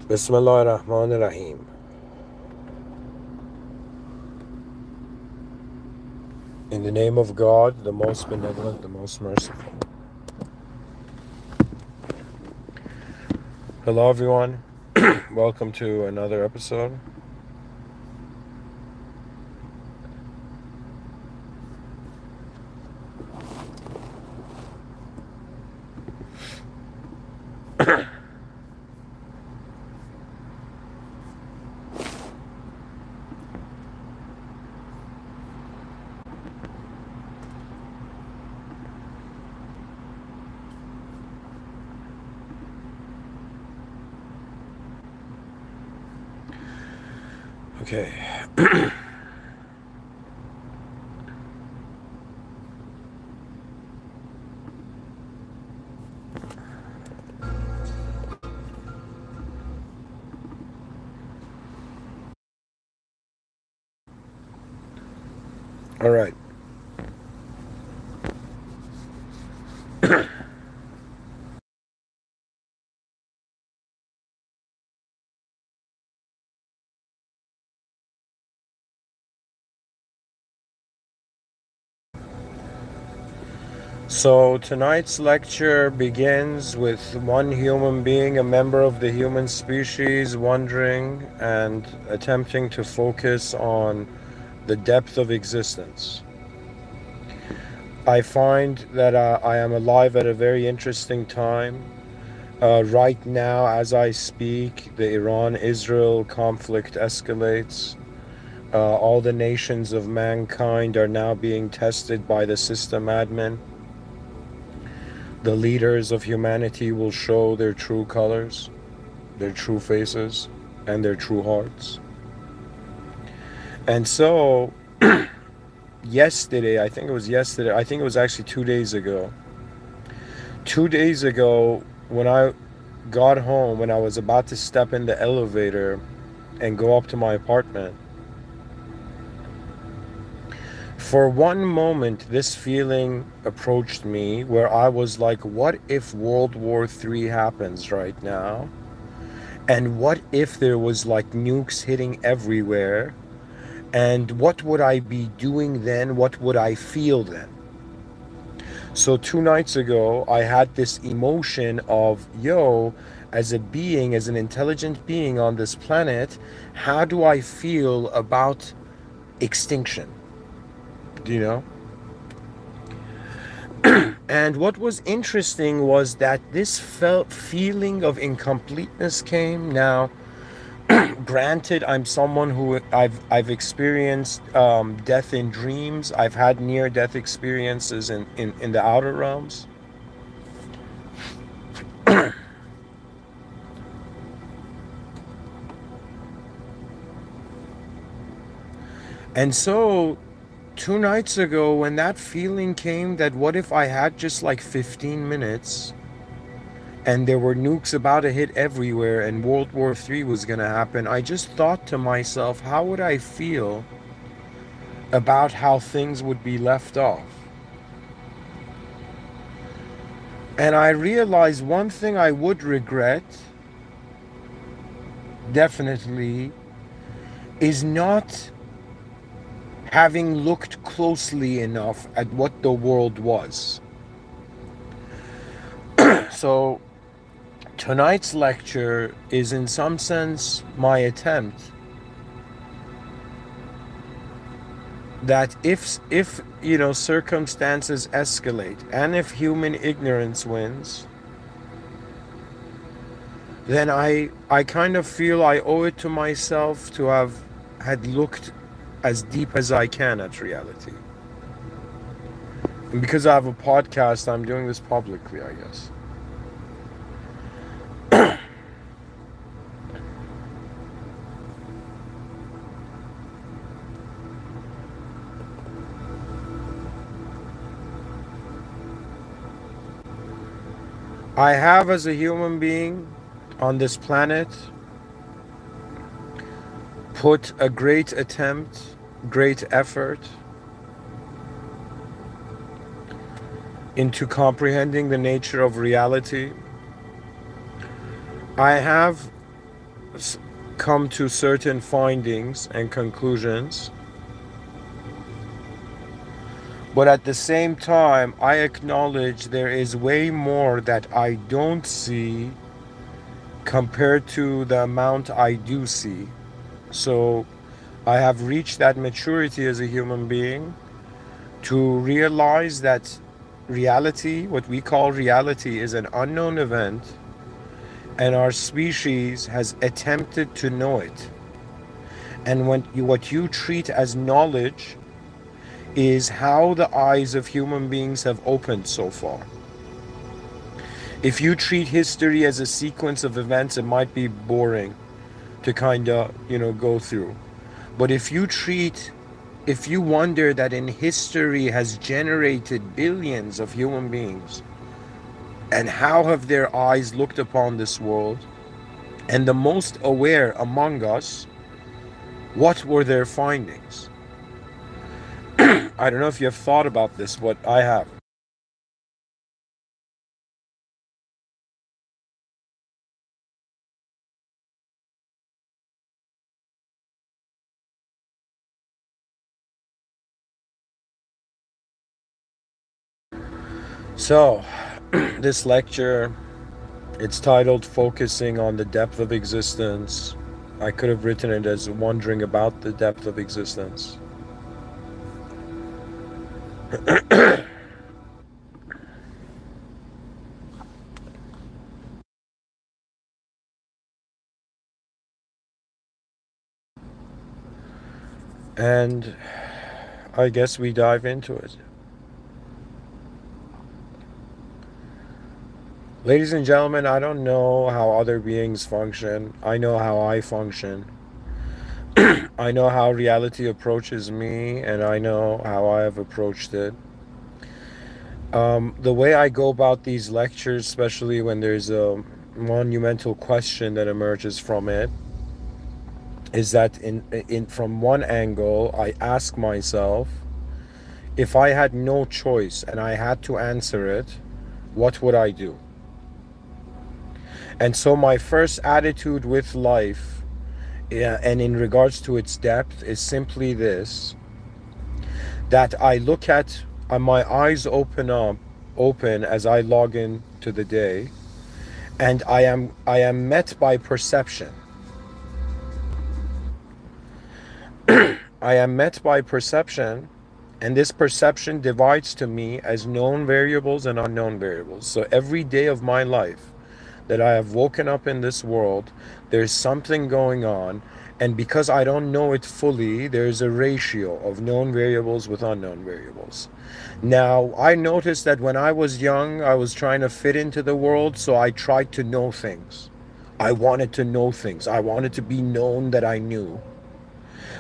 Bismillahirrahmanirrahim. In the name of God, the most benevolent, the most merciful. Hello, everyone. Welcome to another episode. Okay. All right. So tonight's lecture begins with one human being, a member of the human species, wondering and attempting to focus on the depth of existence. I find that I am alive at a very interesting time. Right now, as I speak, the Iran-Israel conflict escalates. All the nations of mankind are now being tested by the system admin. The leaders of humanity will show their true colors, their true faces, and their true hearts. And so, yesterday, I think it was actually 2 days ago. 2 days ago, when I got home, when I was about to step in the elevator and go up to my apartment, for one moment, this feeling approached me where I was like, what if World War III happens right now? And what if there was like nukes hitting everywhere? And what would I be doing then? What would I feel then? So 2 nights ago, I had this emotion of, yo, as a being, as an intelligent being on this planet, how do I feel about extinction? Do you know? And what was interesting was that this feeling of incompleteness came. Now, granted, I'm someone who I've experienced death in dreams. I've had near-death experiences in the outer realms. And so 2 nights ago, when that feeling came that what if I had just like 15 minutes and there were nukes about to hit everywhere and World War III was going to happen, I just thought to myself, how would I feel about how things would be left off? And I realized one thing I would regret, definitely, is not having looked closely enough at what the world was. So tonight's lecture is in some sense my attempt that if circumstances escalate and if human ignorance wins, then I kind of feel I owe it to myself to have had looked as deep as I can at reality. And because I have a podcast, I'm doing this publicly, I guess. I have, as a human being on this planet, put a great attempt, great effort into comprehending the nature of reality. I have come to certain findings and conclusions. But at the same time, I acknowledge there is way more that I don't see compared to the amount I do see. So I have reached that maturity as a human being to realize that reality, what we call reality, is an unknown event, and our species has attempted to know it. And what you treat as knowledge is how the eyes of human beings have opened so far. If you treat history as a sequence of events, it might be boring to kind of, go through. But if you wonder that in history has generated billions of human beings, and how have their eyes looked upon this world, and the most aware among us, what were their findings? I don't know if you have thought about this, but I have. So, this lecture, it's titled Focusing on the Depth of Existence. I could have written it as Wondering About the Depth of Existence. And I guess we dive into it. Ladies and gentlemen, I don't know how other beings function. I know how I function. I know how reality approaches me, and I know how I have approached it. The way I go about these lectures, especially when there's a monumental question that emerges from it, is that from one angle, I ask myself, if I had no choice and I had to answer it, what would I do? And so my first attitude with life, and in regards to its depth, is simply this: that I look at, my eyes open as I log in to the day, and I am met by perception. I am met by perception, and this perception divides to me as known variables and unknown variables. So every day of my life that I have woken up in this world, there's something going on, and because I don't know it fully, there's a ratio of known variables with unknown variables. Now, I noticed that when I was young, I was trying to fit into the world, so I tried to know things. I wanted to know things. I wanted to be known that I knew.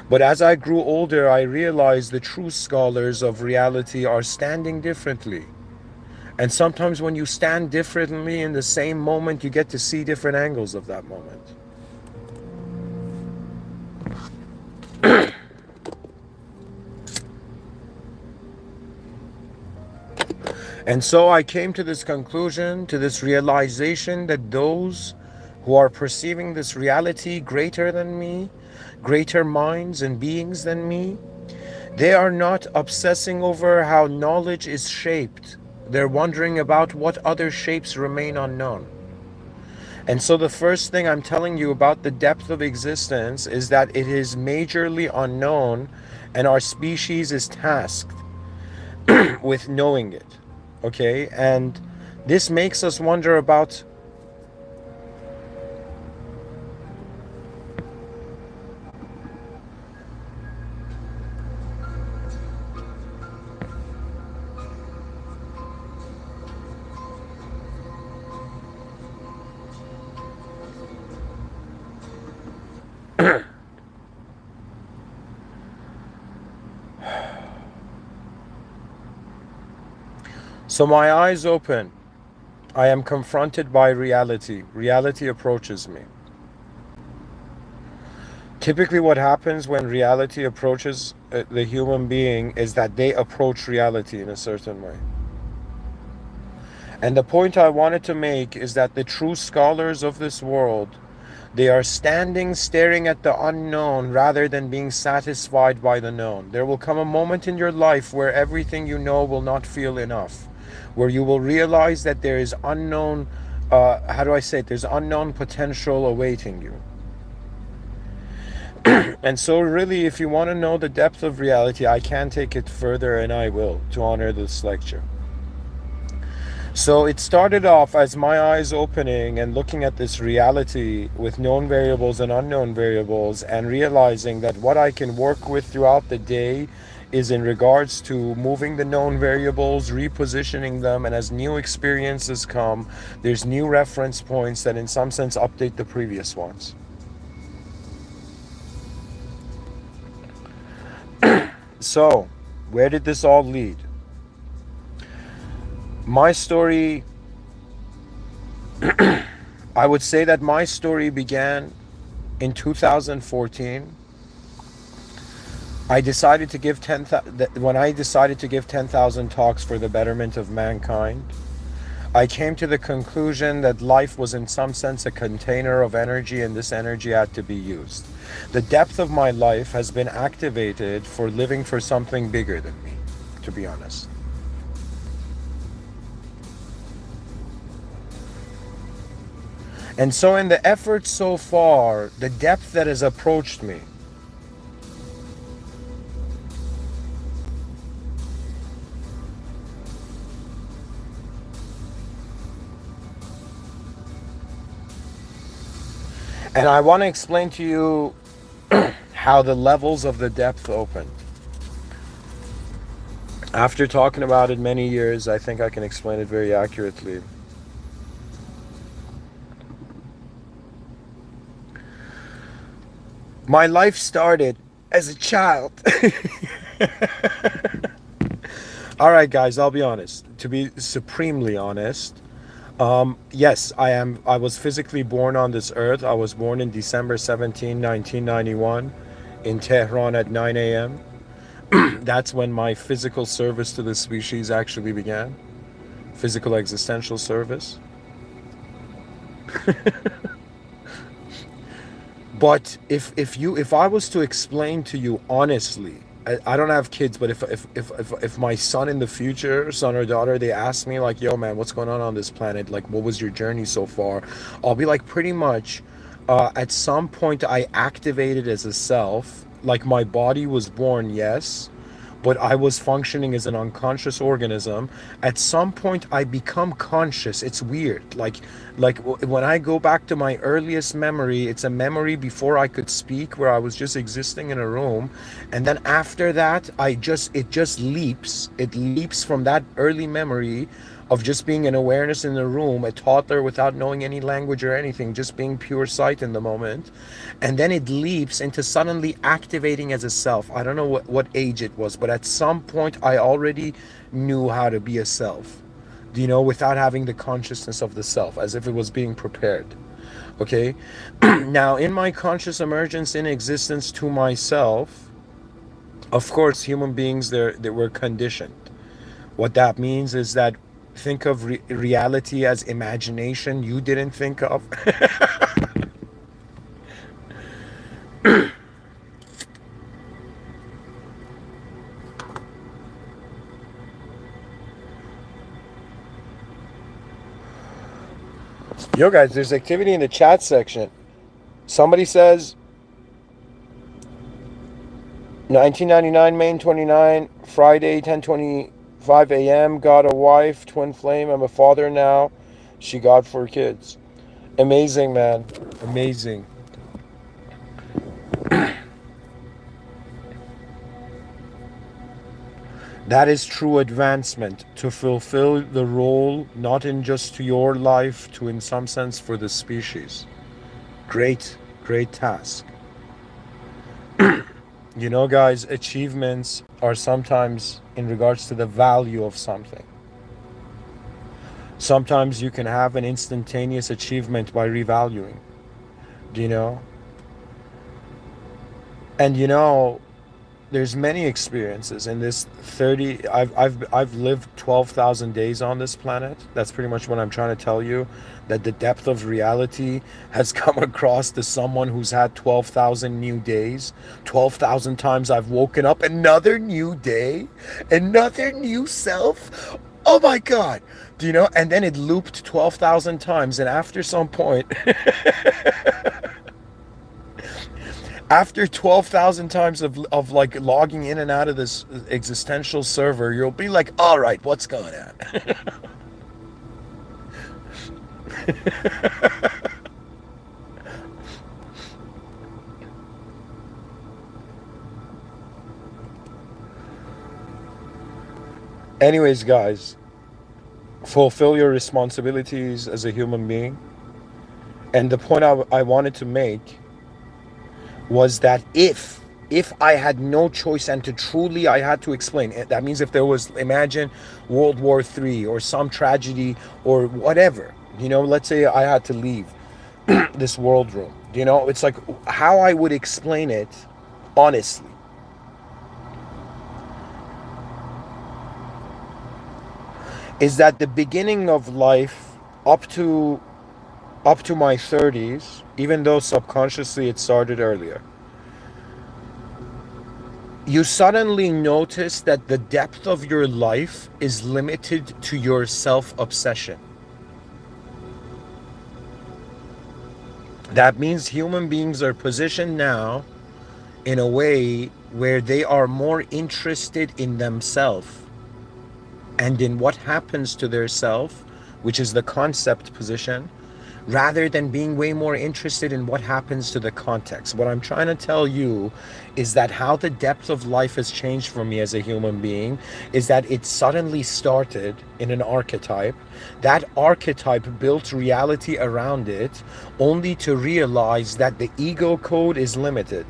But as I grew older, I realized the true scholars of reality are standing differently. And sometimes when you stand differently in the same moment, you get to see different angles of that moment. And so I came to this conclusion, to this realization, that those who are perceiving this reality greater than me, greater minds and beings than me, they are not obsessing over how knowledge is shaped. They're wondering about what other shapes remain unknown. And so the first thing I'm telling you about the depth of existence is that it is majorly unknown, and our species is tasked with knowing it. Okay? And this makes us wonder about so my eyes open. I am confronted by reality. Reality approaches me. Typically what happens when reality approaches the human being is that they approach reality in a certain way. And the point I wanted to make is that the true scholars of this world They are standing staring at the unknown rather than being satisfied by the known. There will come a moment in your life where everything you know will not feel enough, where you will realize that there is unknown, how do I say it? There's unknown potential awaiting you. And so really, if you want to know the depth of reality, I can take it further, and I will, to honor this lecture. So it started off as my eyes opening and looking at this reality with known variables and unknown variables, and realizing that what I can work with throughout the day is in regards to moving the known variables, repositioning them, and as new experiences come, there's new reference points that in some sense update the previous ones. So, where did this all lead? My story, I would say that my story began in 2014. I decided to give when I decided to give 10,000 talks for the betterment of mankind, I came to the conclusion that life was in some sense a container of energy, and this energy had to be used. The depth of my life has been activated for living for something bigger than me, to be honest. And so in the effort so far, the depth that has approached me, and I want to explain to you how the levels of the depth open. After talking about it many years, I think I can explain it very accurately. My life started as a child. All right, guys, I'll be honest. To be supremely honest, yes, I was physically born on this earth. I was born in December 17, 1991 in Tehran at 9 a.m. That's when my physical service to the species actually began. Physical existential service. But if I was to explain to you honestly, I don't have kids, but if my son in the future, son or daughter, they ask me like, yo man, what's going on this planet? Like, what was your journey so far? I'll be like, pretty much, at some point I activated as a self, like my body was born, yes, but I was functioning as an unconscious organism. At some point I become conscious. It's weird. Like when I go back to my earliest memory, it's a memory before I could speak, where I was just existing in a room, and then after that it just leaps. It leaps from that early memory of just being an awareness in the room, a toddler without knowing any language or anything, just being pure sight in the moment. And then it leaps into suddenly activating as a self. I don't know what age it was, but at some point I already knew how to be a self, without having the consciousness of the self, as if it was being prepared. Okay? Now, in my conscious emergence in existence to myself, of course, human beings, they were conditioned. What that means is that think of reality as imagination you didn't think of. Yo guys, there's activity in the chat section. Somebody says 1999 Main 29 Friday 10:25 a.m. Got a wife, twin flame. I'm a father now. She got 4 kids. Amazing, man. Amazing. That is true advancement, to fulfill the role, not in just to your life, to in some sense for the species. Great, great task. Guys, achievements are sometimes in regards to the value of something. Sometimes you can have an instantaneous achievement by revaluing. Do you know? And there's many experiences in this 30. I've lived 12,000 days on this planet. That's pretty much what I'm trying to tell you, that the depth of reality has come across to someone who's had 12,000 new days. 12,000 times I've woken up, another new day, another new self. Oh my god. Do you know? And then it looped 12,000 times, and after some point after 12,000 times of like logging in and out of this existential server, you'll be like, all right, what's going on? Anyways, guys, fulfill your responsibilities as a human being. And the point I wanted to make was that if I had no choice and to truly I had to explain, that means if there was, imagine World War III or some tragedy or whatever, let's say I had to leave this world room, it's like how I would explain it honestly is that the beginning of life up to my 30s, even though subconsciously it started earlier, you suddenly notice that the depth of your life is limited to your self-obsession. That means human beings are positioned now in a way where they are more interested in themselves and in what happens to their self, which is the concept position, rather than being way more interested in what happens to the context. What I'm trying to tell you is that how the depth of life has changed for me as a human being is that it suddenly started in an archetype. That archetype built reality around it, only to realize that the ego code is limited.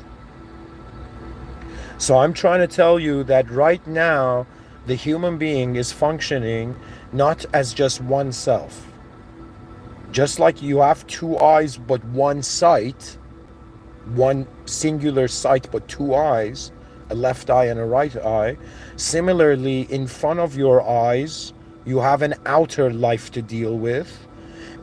So I'm trying to tell you that right now, the human being is functioning not as just one self. Just like you have two eyes but one sight, one singular sight but two eyes, a left eye and a right eye, similarly, in front of your eyes, you have an outer life to deal with.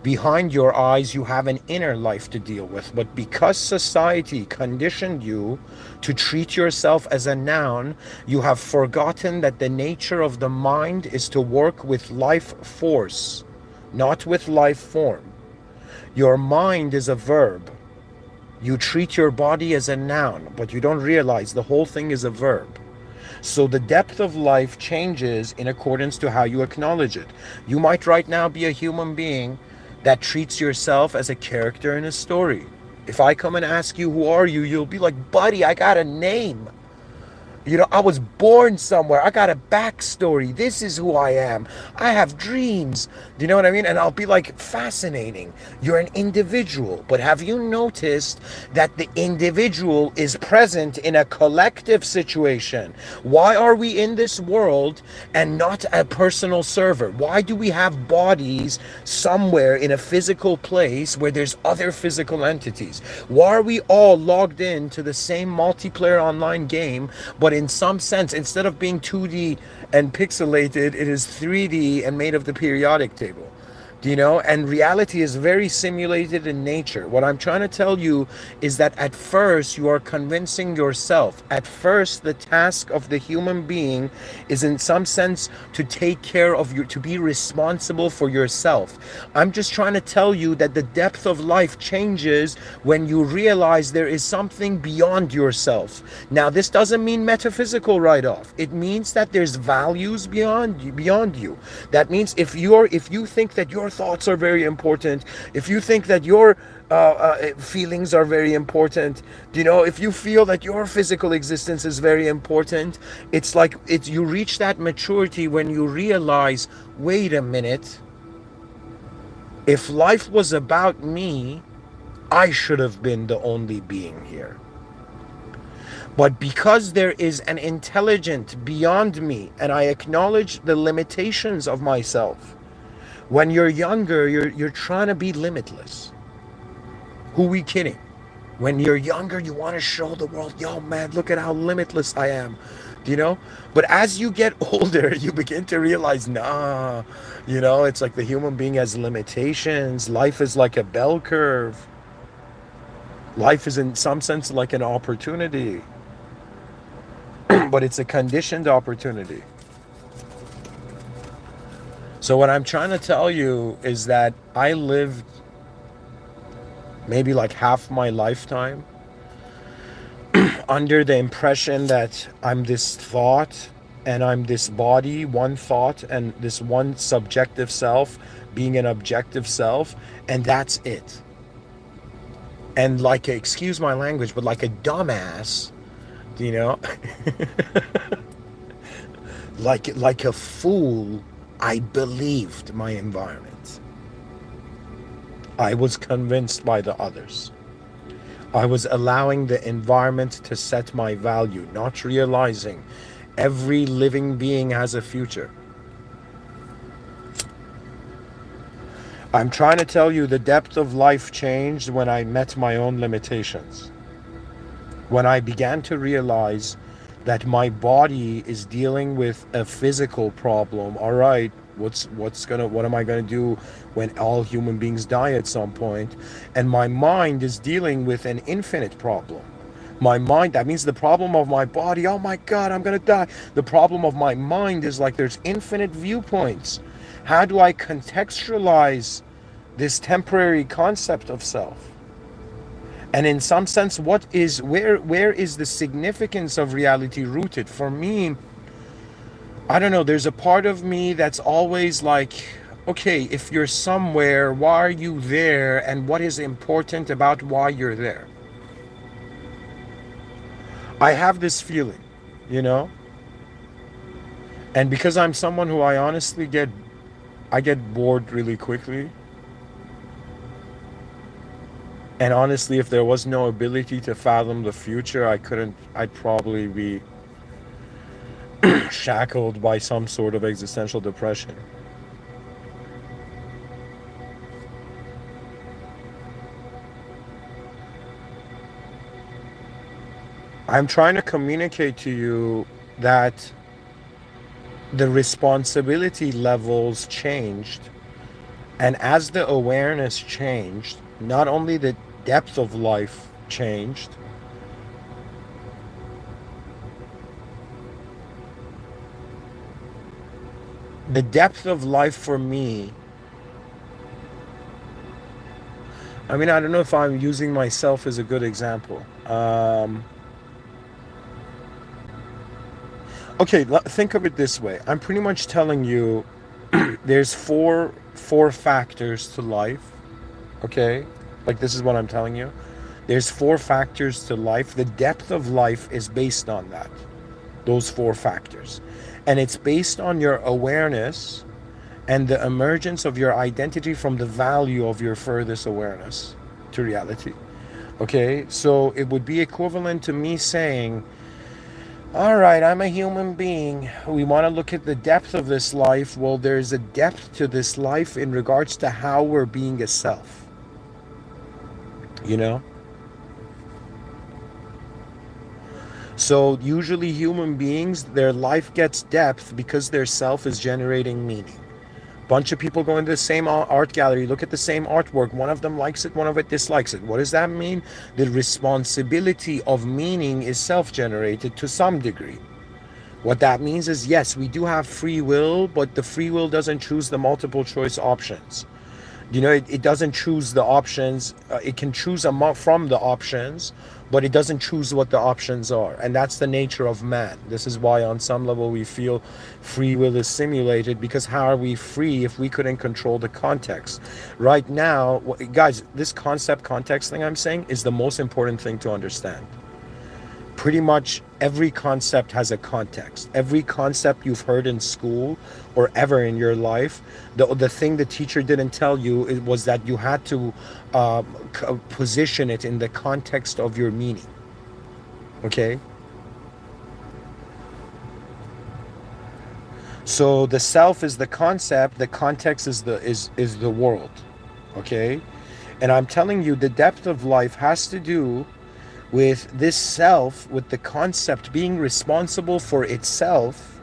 Behind your eyes, you have an inner life to deal with. But because society conditioned you to treat yourself as a noun, you have forgotten that the nature of the mind is to work with life force, not with life form. Your mind is a verb. You treat your body as a noun, but you don't realize the whole thing is a verb. So the depth of life changes in accordance to how you acknowledge it. You might right now be a human being that treats yourself as a character in a story. If I come and ask you, who are you? You'll be like, buddy, I got a name. I was born somewhere. I got a backstory. This is who I am. I have dreams. Do you know what I mean? And I'll be like, fascinating. You're an individual. But have you noticed that the individual is present in a collective situation? Why are we in this world and not a personal server? Why do we have bodies somewhere in a physical place where there's other physical entities? Why are we all logged in to the same multiplayer online game, but in some sense, instead of being 2D and pixelated, it is 3D and made of the periodic table? And reality is very simulated in nature. What I'm trying to tell you is that at first you are convincing yourself. At first, the task of the human being is in some sense to take care of you, to be responsible for yourself. I'm just trying to tell you that the depth of life changes when you realize there is something beyond yourself. Now, this doesn't mean metaphysical right off. It means that there's values beyond you. That means if you think that your thoughts are very important, if you think that your feelings are very important, if you feel that your physical existence is very important, it's like you reach that maturity when you realize, wait a minute, if life was about me, I should have been the only being here. But because there is an intelligent beyond me and I acknowledge the limitations of myself. When you're younger, you're trying to be limitless. Who we kidding? When you're younger, you want to show the world, yo, man, look at how limitless I am, you know? But as you get older, you begin to realize, nah, it's like the human being has limitations. Life is like a bell curve. Life is, in some sense, like an opportunity, but it's a conditioned opportunity. So, what I'm trying to tell you is that I lived maybe like half my lifetime under the impression that I'm this thought and I'm this body, one thought, and this one subjective self being an objective self, and that's it. And like, excuse my language, but like a dumbass, you know, like a fool, I believed my environment. I was convinced by the others. I was allowing the environment to set my value, not realizing every living being has a future. I'm trying to tell you the depth of life changed when I met my own limitations. When I began to realize that my body is dealing with a physical problem. All right, what am I gonna do when all human beings die at some point? And my mind is dealing with an infinite problem. My mind, that means the problem of my body, oh my God, I'm gonna die. The problem of my mind is like there's infinite viewpoints. How do I contextualize this temporary concept of self? And in some sense, where is the significance of reality rooted? For me, I don't know, there's a part of me that's always like, okay, if you're somewhere, why are you there? And what is important about why you're there? I have this feeling, you know? And because I'm someone who I get bored really quickly. And honestly, if there was no ability to fathom the future, I'd probably be shackled by some sort of existential depression. I'm trying to communicate to you that the responsibility levels changed. And as the awareness changed, not only the depth of life changed, the depth of life for me, I mean, I don't know if I'm using myself as a good example. Okay, think of it this way. I'm pretty much telling you there's four factors to life. Okay, like this is what I'm telling you. There's four factors to life. The depth of life is based on that, those four factors, and it's based on your awareness and the emergence of your identity from the value of your furthest awareness to reality. Okay, so it would be equivalent to me saying, all right, I'm a human being. We want to look at the depth of this life. Well, there's a depth to this life in regards to how we're being a self. You know? So usually human beings, their life gets depth because their self is generating meaning. Bunch of people go into the same art gallery, look at the same artwork. One of them likes it, one of it dislikes it. What does that mean? The responsibility of meaning is self-generated to some degree. What that means is, yes, we do have free will, but the free will doesn't choose the multiple choice options. It doesn't choose the options. It can choose from the options, but it doesn't choose what the options are. And that's the nature of man. This is why on some level we feel free will is simulated, because how are we free if we couldn't control the context? Right now, guys, this context thing I'm saying is the most important thing to understand. Pretty much every concept has a context. Every concept you've heard in school or ever in your life, the thing the teacher didn't tell you was that you had to position it in the context of your meaning. Okay? So the self is the concept, the context is the world. Okay? And I'm telling you, the depth of life has to do with this self, with the concept being responsible for itself,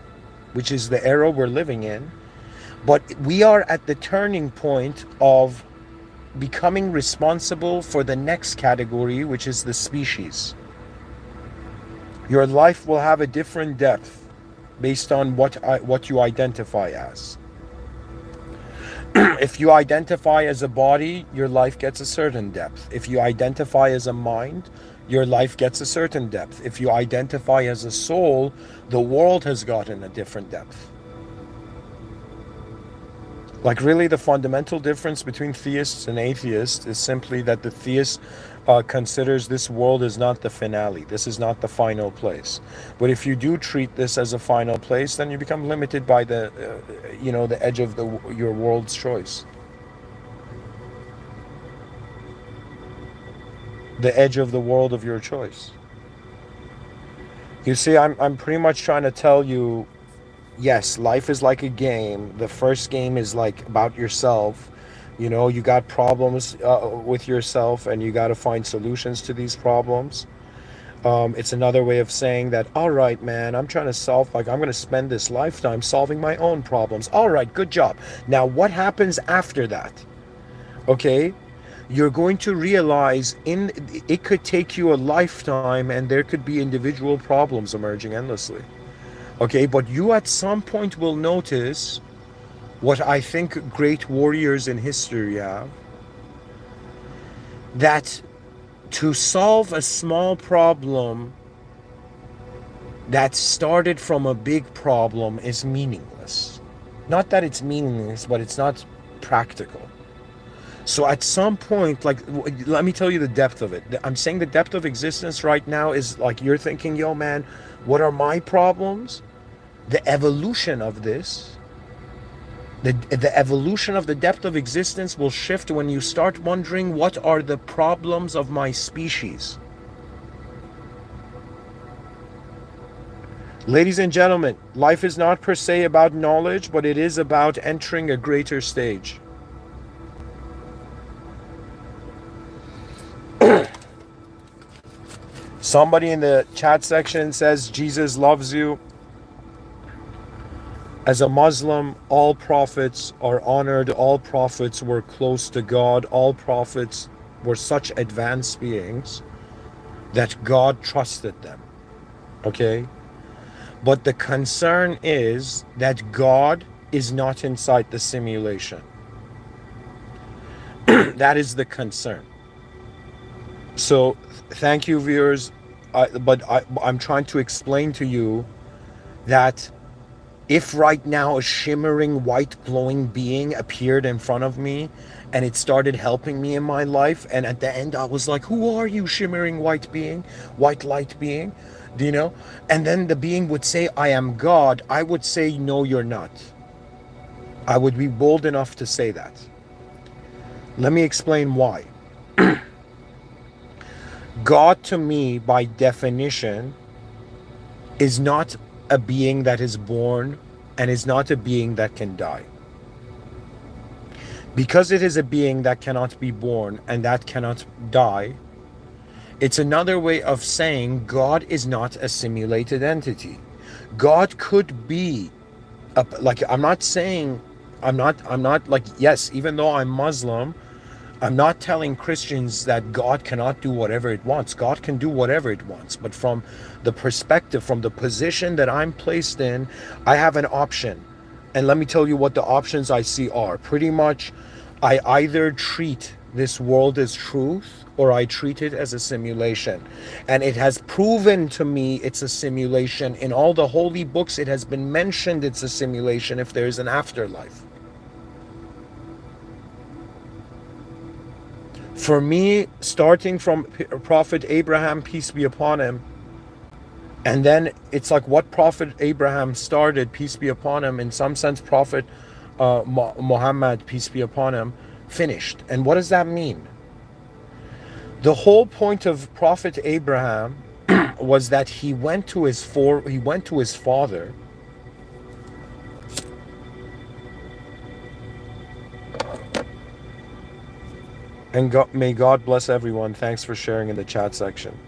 which is the era we're living in. But we are at the turning point of becoming responsible for the next category, which is the species. Your life will have a different depth based on what you identify as. If you identify as a body, your life gets a certain depth. If you identify as a mind, your life gets a certain depth. If you identify as a soul, the world has gotten a different depth. Like, really, the fundamental difference between theists and atheists is simply that the theist considers this world is not the finale. This is not the final place. But if you do treat this as a final place, then you become limited by the, the edge of your world's choice. The edge of the world of your choice. You see, I'm pretty much trying to tell you, yes, life is like a game. The first game is like about yourself. You got problems with yourself, and you got to find solutions to these problems. It's another way of saying that, all right, man, I'm trying to solve, I'm going to spend this lifetime solving my own problems. All right, good job. Now, what happens after that? Okay? You're going to realize it could take you a lifetime, and there could be individual problems emerging endlessly. Okay, but you at some point will notice what I think great warriors in history have, that to solve a small problem that started from a big problem is meaningless. Not that it's meaningless, but it's not practical. So at some point, let me tell you the depth of it. I'm saying the depth of existence right now is like you're thinking, yo, man, what are my problems? The evolution of this, the evolution of the depth of existence will shift when you start wondering, what are the problems of my species? Ladies and gentlemen, life is not per se about knowledge, but it is about entering a greater stage. Somebody in the chat section says Jesus loves you. As a Muslim, all prophets are honored. All prophets were close to God. All prophets were such advanced beings that God trusted them. Okay? But the concern is that God is not inside the simulation. That is the concern. So, thank you, viewers. I'm trying to explain to you that if right now a shimmering white glowing being appeared in front of me and it started helping me in my life, and at the end I was like, who are you, shimmering white being, white light being? Do you know? And then the being would say, I am God. I would say, no, you're not. I would be bold enough to say that. Let me explain why. God, to me, by definition, is not a being that is born and is not a being that can die. Because it is a being that cannot be born and that cannot die, it's another way of saying God is not a simulated entity. God could be I'm not saying, I'm not like, yes, even though I'm Muslim, I'm not telling Christians that God cannot do whatever it wants. God can do whatever it wants. But from the perspective, from the position that I'm placed in, I have an option. And let me tell you what the options I see are. Pretty much, I either treat this world as truth or I treat it as a simulation. And it has proven to me it's a simulation. In all the holy books, it has been mentioned it's a simulation if there is an afterlife. For me, starting from Prophet Abraham, peace be upon him, and then it's like what Prophet Abraham started, peace be upon him, in some sense Prophet Muhammad, peace be upon him, finished. And what does that mean? The whole point of Prophet Abraham was that he went to his father. And may God bless everyone. Thanks for sharing in the chat section.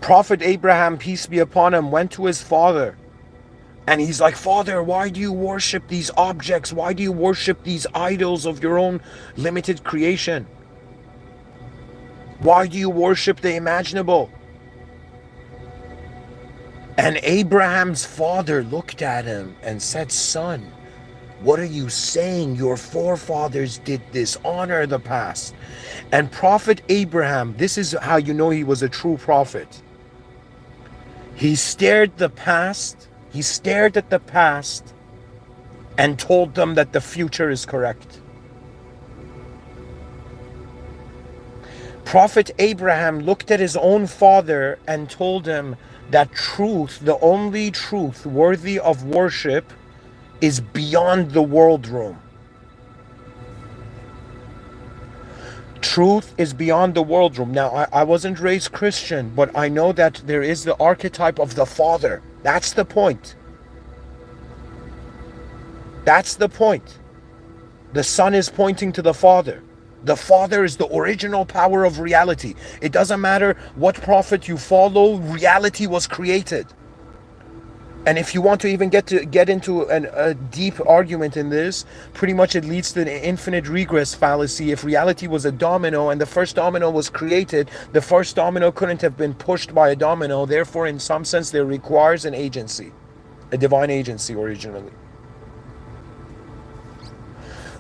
Prophet Abraham, peace be upon him, went to his father. And he's like, Father, why do you worship these objects? Why do you worship these idols of your own limited creation? Why do you worship the imaginable? And Abraham's father looked at him and said, Son, what are you saying? Your forefathers did this. Honor the past. And Prophet Abraham, this is how you know he was a true prophet. He stared at the past and told them that the future is correct. Prophet Abraham looked at his own father and told him that truth, the only truth worthy of worship, is beyond the world room. Truth is beyond the world room. Now, I wasn't raised Christian, but I know that there is the archetype of the father. That's the point. That's the point. The son is pointing to the father. The father is the original power of reality. It doesn't matter what prophet you follow, reality was created. And if you want to even get into a deep argument in this, pretty much it leads to the infinite regress fallacy. If reality was a domino and the first domino was created, the first domino couldn't have been pushed by a domino. Therefore, in some sense, there requires an agency, a divine agency originally.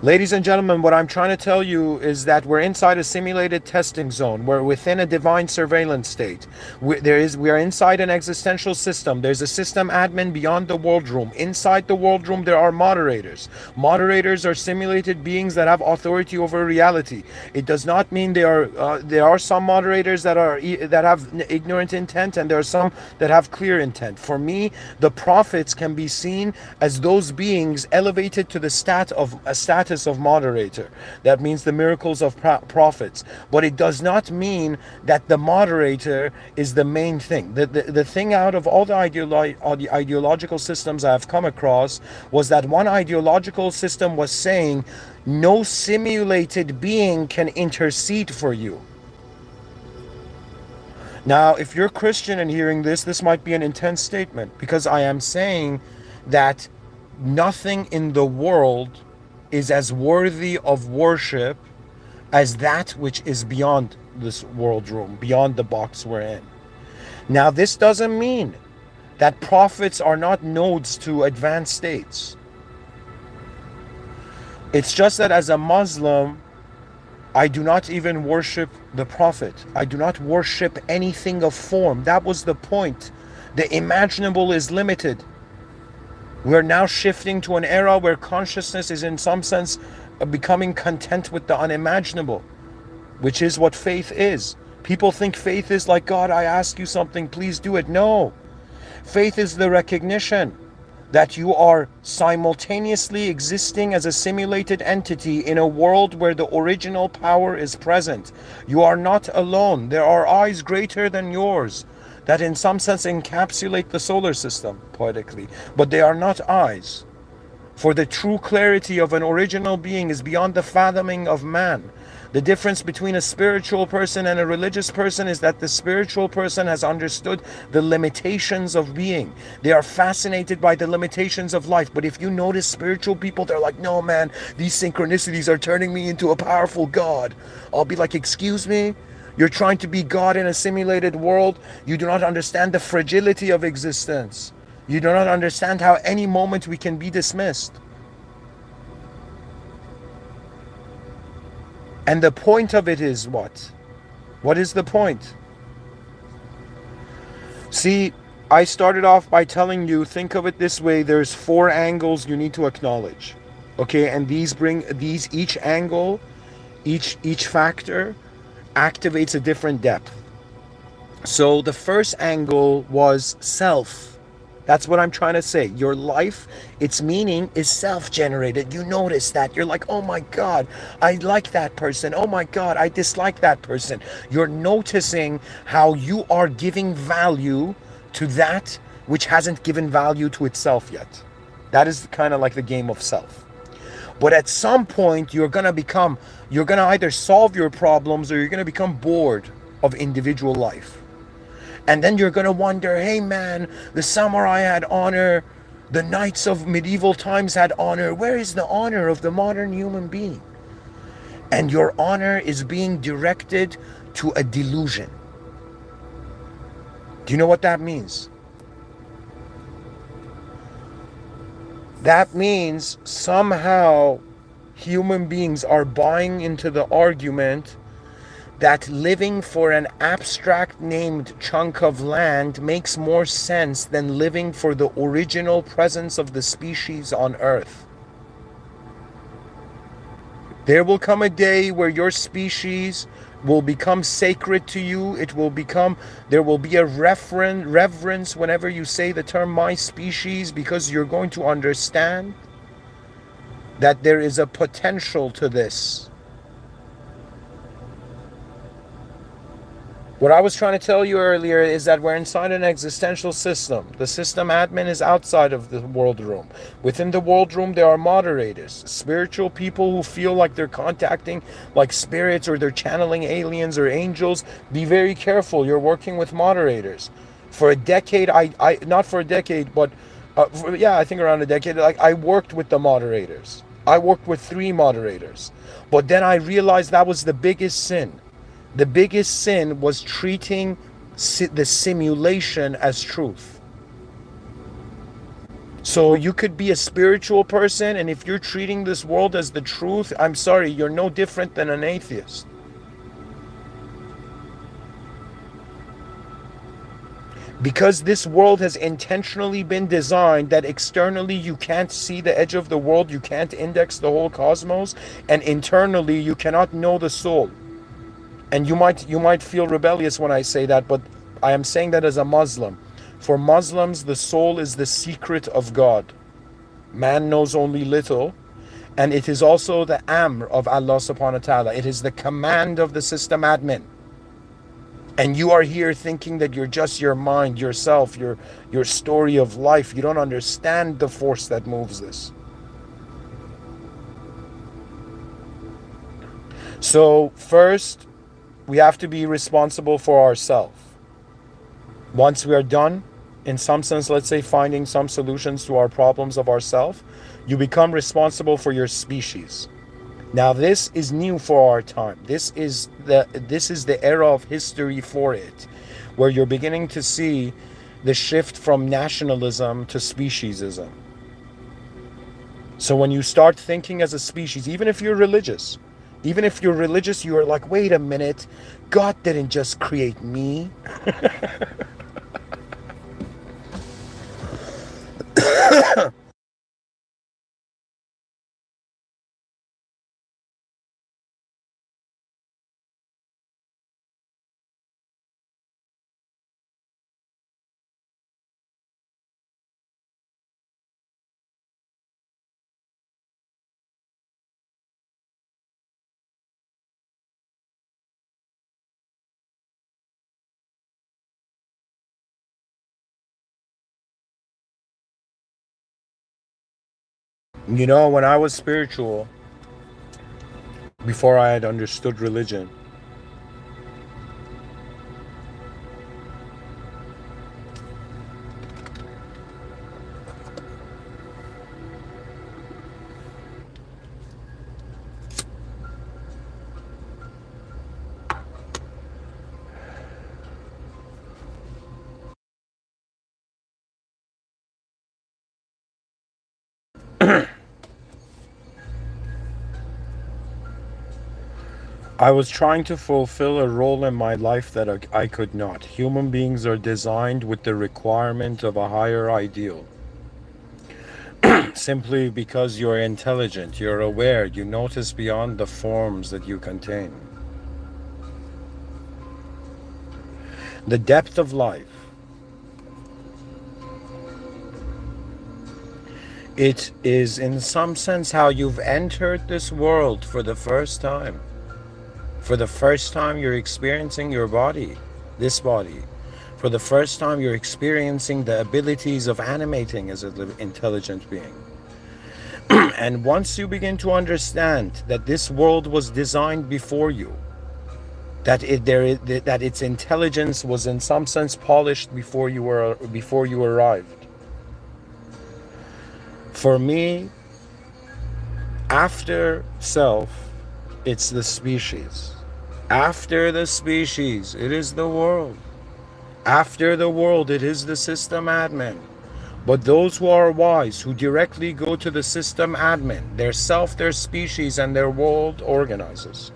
Ladies and gentlemen, what I'm trying to tell you is that we're inside a simulated testing zone. We're within a divine surveillance state. We are inside an existential system. There's a system admin beyond the world room. Inside the world room, there are moderators. Moderators are simulated beings that have authority over reality. It does not mean there are some moderators that have ignorant intent, and there are some that have clear intent. For me, the prophets can be seen as those beings elevated to the status of moderator. That means the miracles of prophets. But it does not mean that the moderator is the main thing. The thing out of all the ideological systems I've come across was that one ideological system was saying no simulated being can intercede for you. Now, if you're Christian and hearing this might be an intense statement, because I am saying that nothing in the world is as worthy of worship as that which is beyond this world room, beyond the box we're in. Now, this doesn't mean that prophets are not nodes to advanced states. It's just that as a Muslim, I do not even worship the prophet. I do not worship anything of form. That was the point. The imaginable is limited. We're now shifting to an era where consciousness is in some sense becoming content with the unimaginable, which is what faith is. People think faith is like, God, I ask you something, please do it. No. Faith is the recognition that you are simultaneously existing as a simulated entity in a world where the original power is present. You are not alone. There are eyes greater than yours that in some sense encapsulate the solar system poetically, but they are not eyes. For the true clarity of an original being is beyond the fathoming of man. The difference between a spiritual person and a religious person is that the spiritual person has understood the limitations of being. They are fascinated by the limitations of life. But if you notice spiritual people, they're like, no man, these synchronicities are turning me into a powerful God. I'll be like, excuse me? You're trying to be God in a simulated world. You do not understand the fragility of existence. You do not understand how any moment we can be dismissed. And the point of it is what? What is the point? See, I started off by telling you, think of it this way, there's 4 angles you need to acknowledge. Okay, and each angle, each factor activates a different depth. So the first angle was self. That's what I'm trying to say. Your life, its meaning is self-generated. You notice that. You're like, oh my God, I like that person. Oh my God, I dislike that person. You're noticing how you are giving value to that which hasn't given value to itself yet. That is kind of like the game of self. But at some point, you're going to either solve your problems or you're going to become bored of individual life. And then you're going to wonder, hey man, the samurai had honor, the knights of medieval times had honor. Where is the honor of the modern human being? And your honor is being directed to a delusion. Do you know what that means? That means somehow human beings are buying into the argument that living for an abstract named chunk of land makes more sense than living for the original presence of the species on Earth. There will come a day where your species will become sacred to you. There will be a reverence whenever you say the term my species, because you're going to understand that there is a potential to this. What I was trying to tell you earlier is that we're inside an existential system. The system admin is outside of the world room. Within the world room, there are moderators, spiritual people who feel like they're contacting like spirits, or they're channeling aliens or angels. Be very careful. You're working with moderators. For a decade, not for a decade, but I think around a decade, I worked with the moderators. I worked with 3 moderators. But then I realized that was the biggest sin. The biggest sin was treating the simulation as truth. So you could be a spiritual person, and if you're treating this world as the truth, I'm sorry, you're no different than an atheist. Because this world has intentionally been designed that externally you can't see the edge of the world, you can't index the whole cosmos, and internally you cannot know the soul. And you might feel rebellious when I say that, but I am saying that as a Muslim. For Muslims, the soul is the secret of God. Man knows only little, and it is also the amr of Allah subhanahu wa ta'ala. It is the command of the system admin. And you are here thinking that you're just your mind, yourself, your story of life. You don't understand the force that moves this. So first, we have to be responsible for ourselves. Once we are done, in some sense, let's say finding some solutions to our problems of ourselves, you become responsible for your species. Now this is new for our time. This is the era of history for it, where you're beginning to see the shift from nationalism to speciesism. So when you start thinking as a species, even if you're religious, you are like, wait a minute, God didn't just create me. You know, when I was spiritual, before I had understood religion, I was trying to fulfill a role in my life that I could not. Human beings are designed with the requirement of a higher ideal. Simply because you're intelligent, you're aware, you notice beyond the forms that you contain. The depth of life. It is in some sense how you've entered this world for the first time. For the first time you're experiencing your body, this body. For the first time you're experiencing the abilities of animating as an intelligent being. And once you begin to understand that this world was designed before you, that that its intelligence was in some sense polished before you arrived. For me, after self, it's the species. After the species, it is the world. After the world, it is the system admin. But those who are wise, who directly go to the system admin, their self, their species, and their world organizers.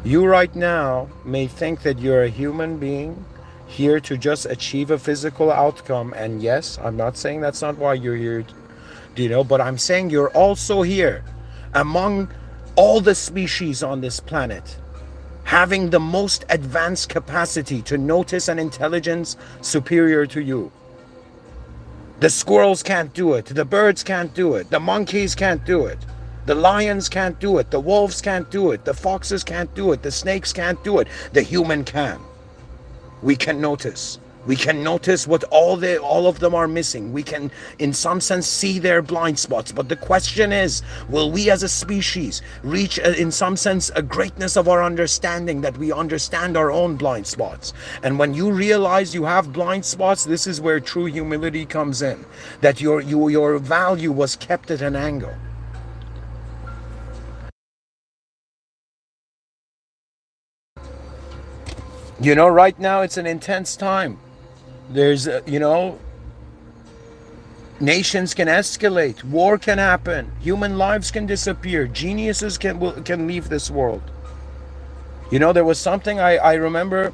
You right now may think that you're a human being here to just achieve a physical outcome. And yes, I'm not saying that's not why you're here, but I'm saying you're also here among all the species on this planet, having the most advanced capacity to notice an intelligence superior to you. The squirrels can't do it. The birds can't do it. The monkeys can't do it. The lions can't do it. The wolves can't do it. The foxes can't do it. The snakes can't do it. The human can. We can notice. We can notice what all of them are missing. We can, in some sense, see their blind spots. But the question is, will we as a species reach, in some sense, a greatness of our understanding that we understand our own blind spots? And when you realize you have blind spots, this is where true humility comes in. That your value was kept at an angle. Right now it's an intense time. There's, nations can escalate, war can happen, human lives can disappear, geniuses can leave this world. There was something I remember,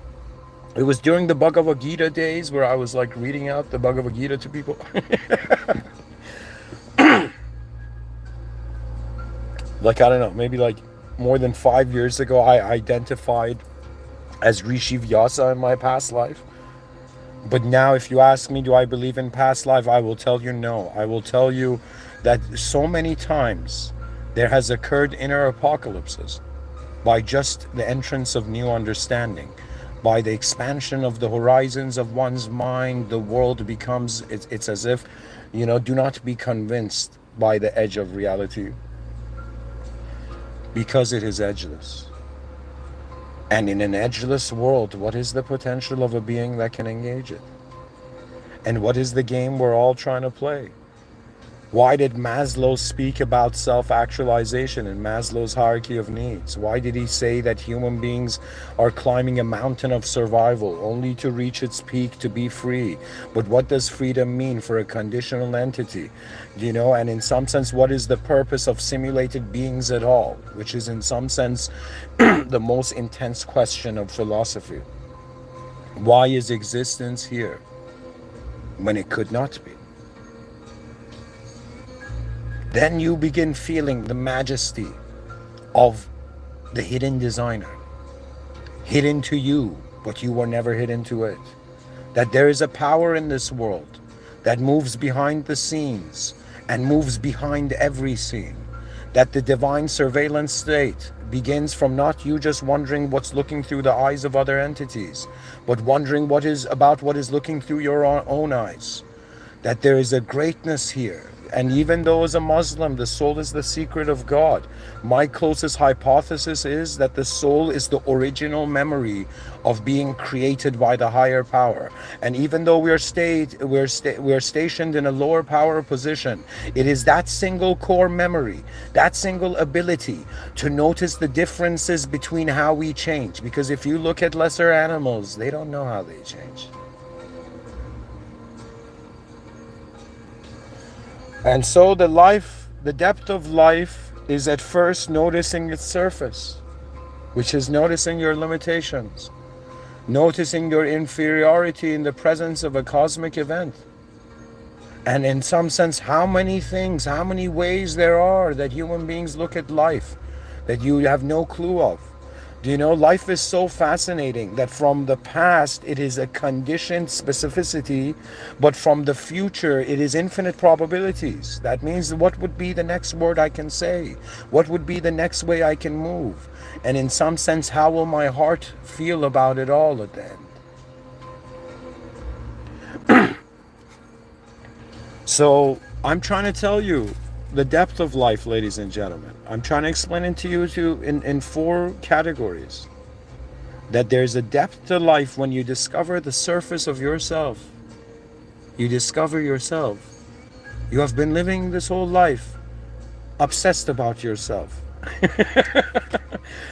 it was during the Bhagavad Gita days where I was like reading out the Bhagavad Gita to people. Like, I don't know, maybe like more than 5 years ago, I identified as Rishi Vyasa in my past life. But now, if you ask me, do I believe in past life? I will tell you no. I will tell you that so many times there has occurred inner apocalypses by just the entrance of new understanding, by the expansion of the horizons of one's mind. The world becomes, it's as if, do not be convinced by the edge of reality, because it is edgeless. And in an edgeless world, what is the potential of a being that can engage it? And what is the game we're all trying to play? Why did Maslow speak about self-actualization in Maslow's hierarchy of needs? Why did he say that human beings are climbing a mountain of survival only to reach its peak to be free? But what does freedom mean for a conditional entity? And in some sense, what is the purpose of simulated beings at all? Which is in some sense the most intense question of philosophy. Why is existence here when it could not be? Then you begin feeling the majesty of the hidden designer, hidden to you, but you were never hidden to it. That there is a power in this world that moves behind the scenes and moves behind every scene. That the divine surveillance state begins from not you just wondering what's looking through the eyes of other entities, but wondering what is looking through your own eyes. That there is a greatness here. And even though as a Muslim, the soul is the secret of God, my closest hypothesis is that the soul is the original memory of being created by the higher power. And even though we're stationed in a lower power position, it is that single core memory, that single ability to notice the differences between how we change. Because if you look at lesser animals, they don't know how they change. And so the depth of life is at first noticing its surface, which is noticing your limitations, noticing your inferiority in the presence of a cosmic event. And in some sense, how many ways there are that human beings look at life that you have no clue of. Life is so fascinating that from the past, it is a conditioned specificity, but from the future, it is infinite probabilities. That means what would be the next word I can say? What would be the next way I can move? And in some sense, how will my heart feel about it all at the end? So I'm trying to tell you the depth of life, ladies and gentlemen. I'm trying to explain it to you in four categories. That there's a depth to life when you discover the surface of yourself. You discover yourself. You have been living this whole life obsessed about yourself.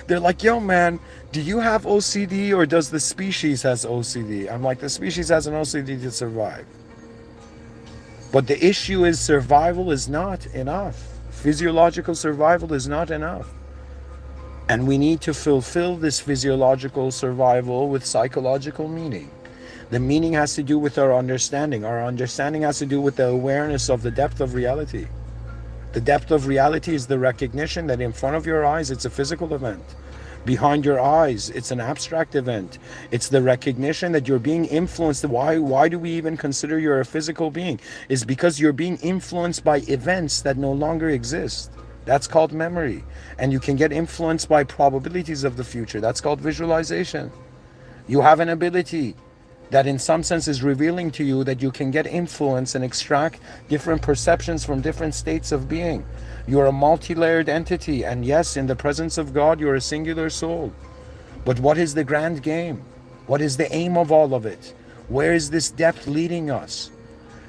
They're like, yo man, do you have OCD or does the species has OCD? I'm like, the species has an OCD to survive. But the issue is survival is not enough. Physiological survival is not enough. And we need to fulfill this physiological survival with psychological meaning. The meaning has to do with our understanding. Our understanding has to do with the awareness of the depth of reality. The depth of reality is the recognition that in front of your eyes, it's a physical event. Behind your eyes, it's an abstract event. It's the recognition that you're being influenced. Why do we even consider you're a physical being? It's because you're being influenced by events that no longer exist. That's called memory. And you can get influenced by probabilities of the future. That's called visualization. You have an ability that in some sense is revealing to you that you can get influence and extract different perceptions from different states of being. You're a multi-layered entity, and yes, in the presence of God, you're a singular soul. But what is the grand game? What is the aim of all of it? Where is this depth leading us?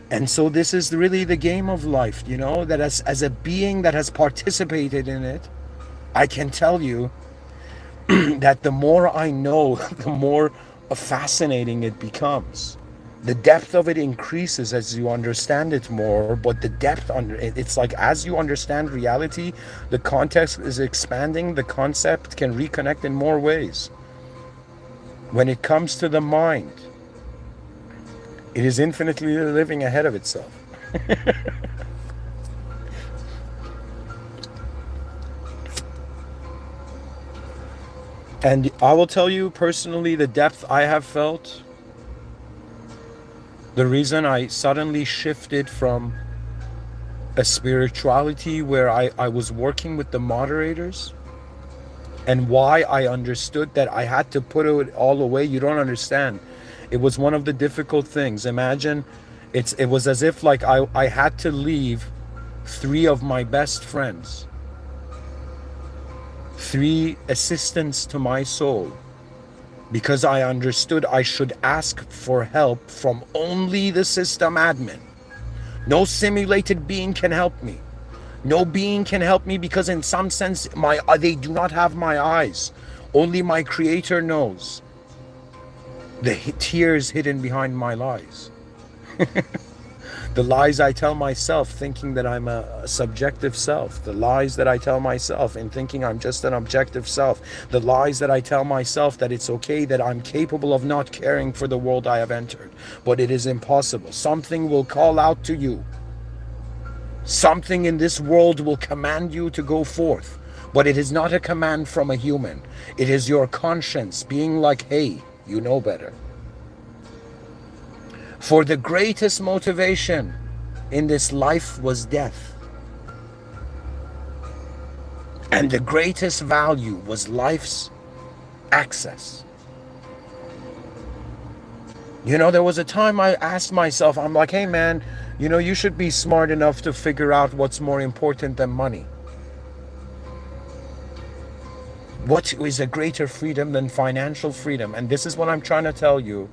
And so this is really the game of life, you know, that as a being that has participated in it, I can tell you that the more I know, the more fascinating it becomes. The depth of it increases as you understand it more, but the depth under it's like as you understand reality, the context is expanding, the concept can reconnect in more ways. When it comes to the mind, it is infinitely living ahead of itself. And I will tell you personally, the depth I have felt, the reason I suddenly shifted from a spirituality where I was working with the moderators, and why I understood that I had to put it all away, you don't understand. It was one of the difficult things. Imagine, it was as if like I had to leave 3 of my best friends, 3 assistants to my soul, because I understood I should ask for help from only the system admin. No simulated being can help me. No being can help me because in some sense they do not have my eyes. Only my creator knows the tears hidden behind my lies. The lies I tell myself thinking that I'm a subjective self. The lies that I tell myself in thinking I'm just an objective self. The lies that I tell myself that it's okay, that I'm capable of not caring for the world I have entered. But it is impossible. Something will call out to you. Something in this world will command you to go forth. But it is not a command from a human. It is your conscience being like, hey, you know better. For the greatest motivation in this life was death. And the greatest value was life's access. You know, there was a time I asked myself, I'm like, hey man, you know, you should be smart enough to figure out what's more important than money. What is a greater freedom than financial freedom? And this is what I'm trying to tell you.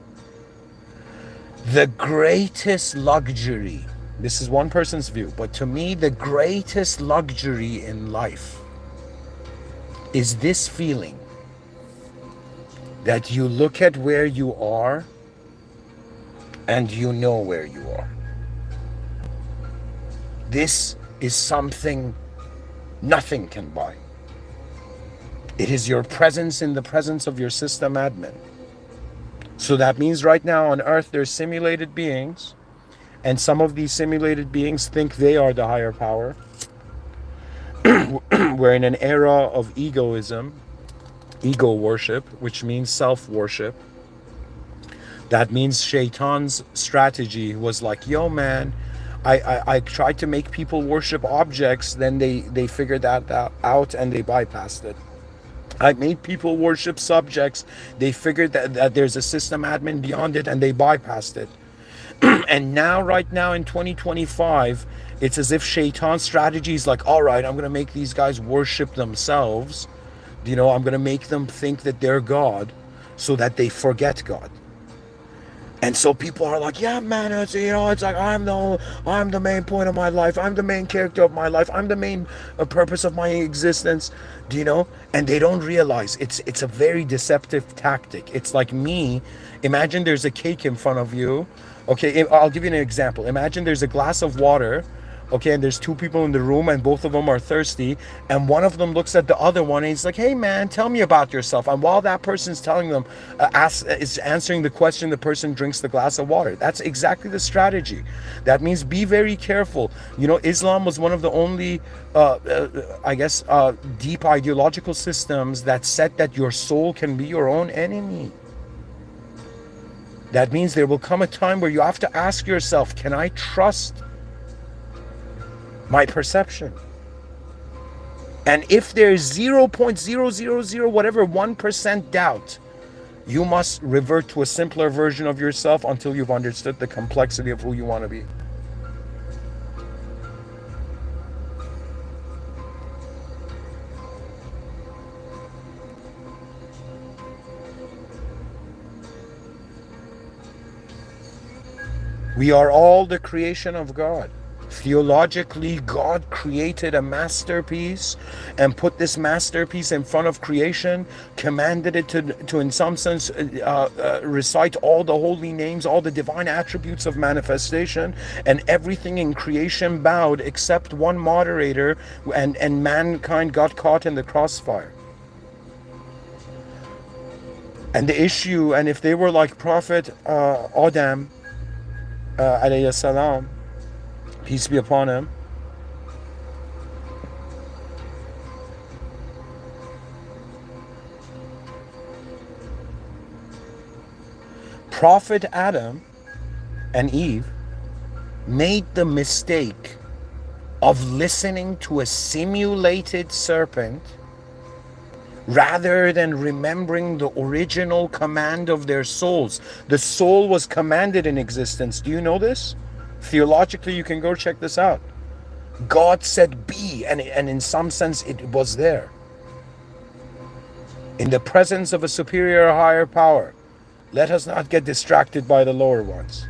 The greatest luxury, this is one person's view, but to me, the greatest luxury in life is this feeling that you look at where you are and you know where you are. This is something nothing can buy. It is your presence in the presence of your system admin. So that means right now on Earth there's simulated beings, and some of these simulated beings think they are the higher power. We're in an era of egoism, ego worship, which means self-worship. That means Shaitan's strategy was like, yo man, I tried to make people worship objects, then they figured that out and they bypassed it. I made people worship subjects. They figured that there's a system admin beyond it and they bypassed it. And now, right now in 2025, it's as if Shaitan's strategy is like, all right, I'm going to make these guys worship themselves. I'm going to make them think that they're God so that they forget God. And so people are like, yeah, man, it's like I'm the main point of my life. I'm the main character of my life. I'm the main purpose of my existence. And they don't realize it's a very deceptive tactic. It's like me. Imagine there's a cake in front of you. Okay, I'll give you an example. Imagine there's a glass of water. Okay, and there's two people in the room and both of them are thirsty, and one of them looks at the other one and he's like, hey man, tell me about yourself. And while that person's telling them, is answering the question, the person drinks the glass of water. That's exactly the strategy. That means be very careful. Islam was one of the only deep ideological systems that said that your soul can be your own enemy. That means there will come a time where you have to ask yourself, can I trust my perception? And if there's 0.000 whatever 1% doubt, you must revert to a simpler version of yourself until you've understood the complexity of who you want to be. We are all the creation of God. Theologically, God created a masterpiece and put this masterpiece in front of creation, commanded it to in some sense, recite all the holy names, all the divine attributes of manifestation, and everything in creation bowed except one moderator, and mankind got caught in the crossfire. And the issue, and if they were like Prophet Adam, alayhi salam, peace be upon him, Prophet Adam and Eve made the mistake of listening to a simulated serpent rather than remembering the original command of their souls. The soul was commanded in existence. Do you know this? Theologically, you can go check this out. God said be, and in some sense it was there. In the presence of a superior or higher power, let us not get distracted by the lower ones.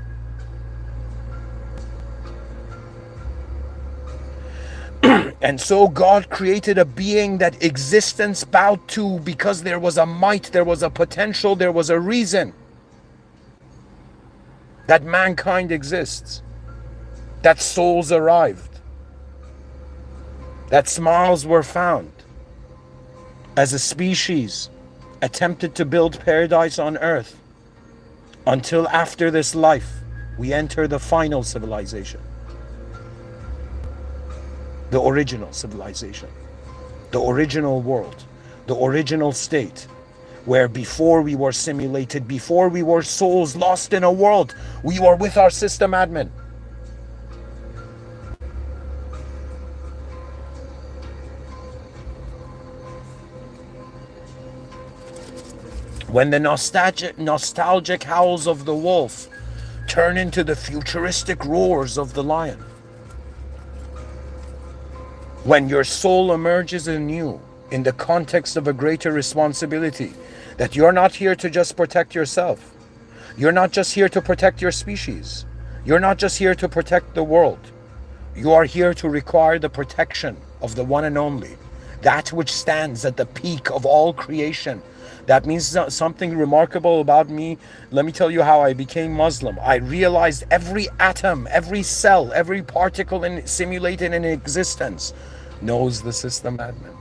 And so God created a being that existence bowed to because there was a might, there was a potential, there was a reason that mankind exists, that souls arrived, that smiles were found. As a species, attempted to build paradise on earth until after this life, we enter the final civilization. The original civilization, the original world, the original state, where before we were simulated, before we were souls lost in a world, we were with our system admin. When the nostalgic howls of the wolf turn into the futuristic roars of the lion. When your soul emerges anew in the context of a greater responsibility, that you're not here to just protect yourself. You're not just here to protect your species. You're not just here to protect the world. You are here to require the protection of the one and only, that which stands at the peak of all creation. That means something remarkable about me. Let me tell you how I became Muslim. I realized every atom, every cell, every particle simulated in existence knows the system admin.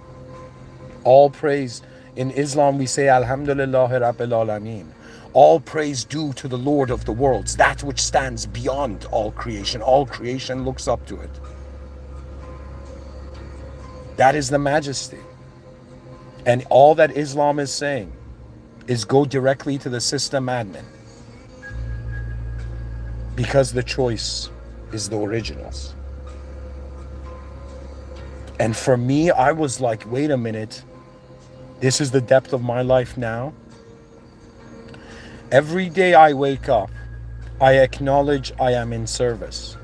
All praise. In Islam we say Alhamdulillah Rabbil Alameen. All praise due to the Lord of the worlds, that which stands beyond all creation. All creation looks up to it. That is the majesty. And all that Islam is saying is go directly to the system admin, because the choice is the originals. And for me, I was like, wait a minute, this is the depth of my life now. Every day I wake up I acknowledge I am in service.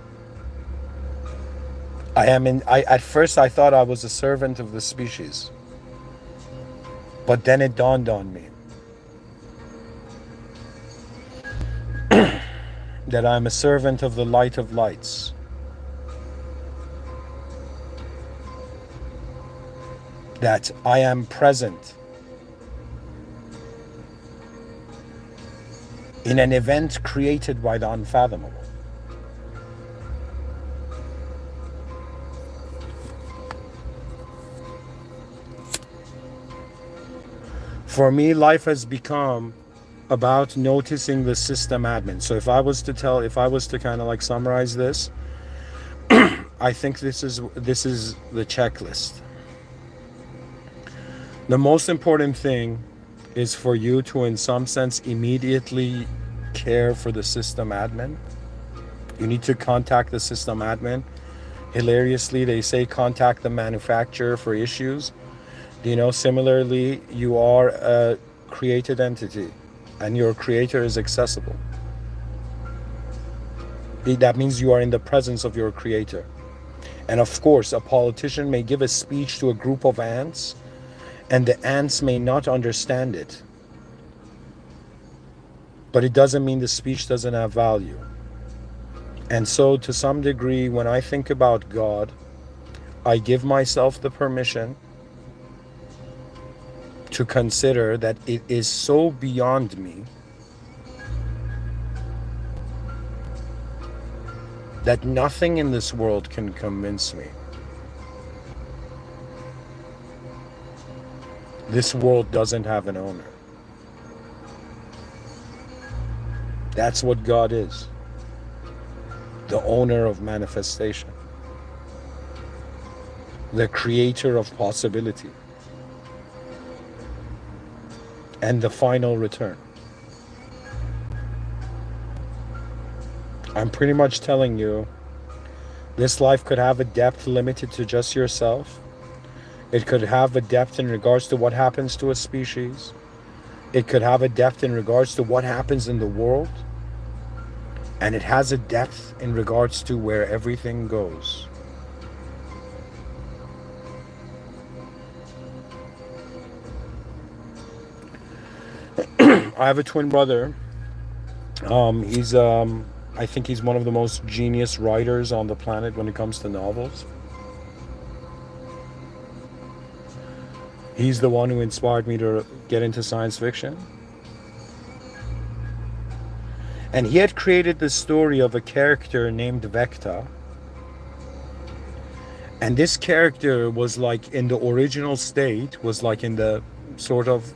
At first I thought I was a servant of the species. But then it dawned on me that I'm a servant of the light of lights. That I am present in an event created by the unfathomable. For me, life has become about noticing the system admin. So if I was to kind of like summarize this, I think this is the checklist. The most important thing is for you to, in some sense, immediately care for the system admin. You need to contact the system admin. Hilariously, they say contact the manufacturer for issues. Similarly, you are a created entity and your creator is accessible. That means you are in the presence of your creator. And of course, a politician may give a speech to a group of ants and the ants may not understand it. But it doesn't mean the speech doesn't have value. And so to some degree, when I think about God, I give myself the permission to consider that it is so beyond me that nothing in this world can convince me. This world doesn't have an owner. That's what God is. The owner of manifestation. The creator of possibility. And the final return. I'm pretty much telling you, this life could have a depth limited to just yourself. It could have a depth in regards to what happens to a species. It could have a depth in regards to what happens in the world. And it has a depth in regards to where everything goes. I have a twin brother. I think he's one of the most genius writers on the planet when it comes to novels. He's the one who inspired me to get into science fiction. And he had created the story of a character named Vecta. And this character was like in the original state, was like in the sort of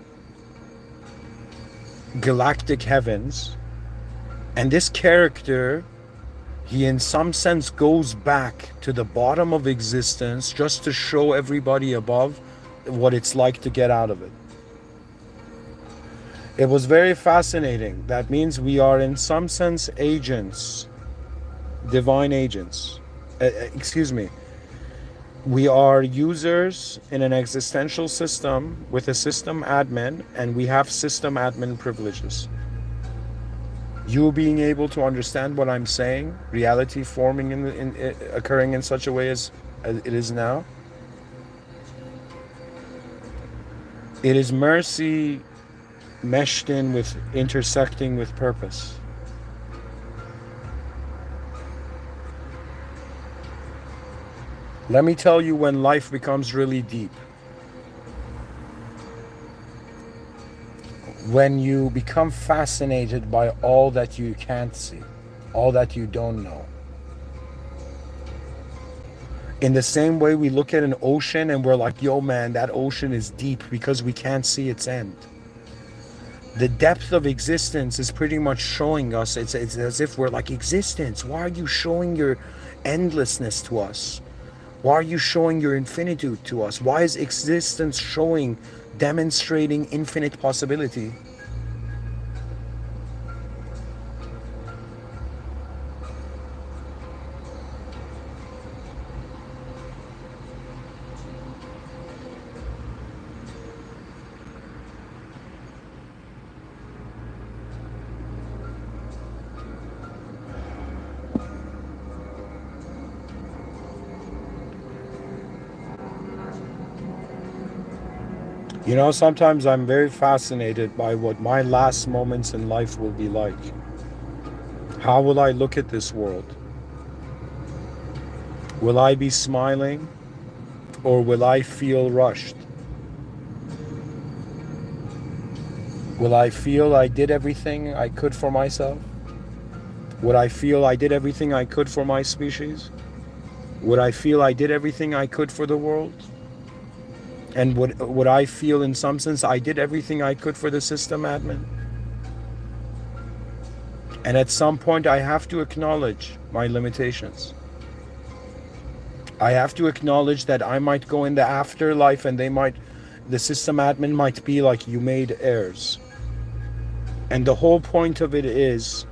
galactic heavens. And this character, he in some sense goes back to the bottom of existence just to show everybody above what it's like to get out of it. It was very fascinating. That means we are in some sense agents, divine agents. We are users in an existential system with a system admin, and we have system admin privileges. You being able to understand what I'm saying, reality forming occurring in such a way as it is now. It is mercy meshed in with intersecting with purpose. Let me tell you when life becomes really deep. When you become fascinated by all that you can't see, all that you don't know. In the same way we look at an ocean and we're like, yo man, that ocean is deep because we can't see its end. The depth of existence is pretty much showing us, it's as if we're like, existence, why are you showing your endlessness to us? Why are you showing your infinitude to us? Why is existence demonstrating infinite possibility? Sometimes I'm very fascinated by what my last moments in life will be like. How will I look at this world? Will I be smiling, or will I feel rushed? Will I feel I did everything I could for myself? Would I feel I did everything I could for my species? Would I feel I did everything I could for the world? And would I feel in some sense I did everything I could for the system admin? And at some point I have to acknowledge my limitations. I have to acknowledge that I might go in the afterlife and the system admin might be like, you made errors. And the whole point of it is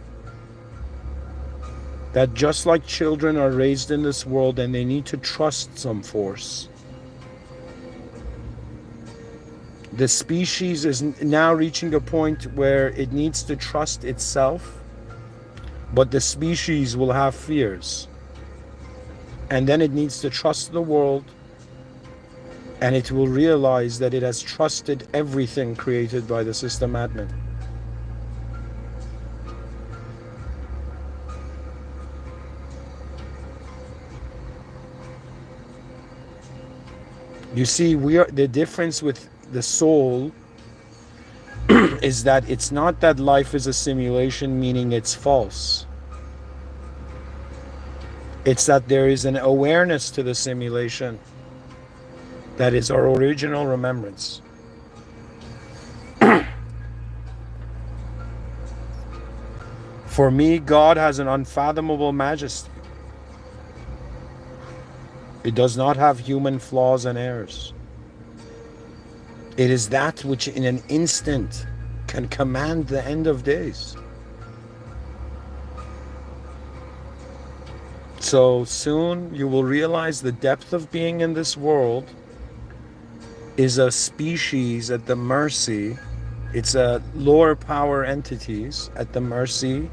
that just like children are raised in this world and they need to trust some force, the species is now reaching a point where it needs to trust itself, but the species will have fears. And then it needs to trust the world, and it will realize that it has trusted everything created by the system admin. You see, the difference with the soul is that it's not that life is a simulation, meaning it's false. It's that there is an awareness to the simulation that is our original remembrance. For me, God has an unfathomable majesty. It does not have human flaws and errors. It is that which in an instant can command the end of days. So soon you will realize the depth of being in this world is a species at the mercy, it's a lower power entities at the mercy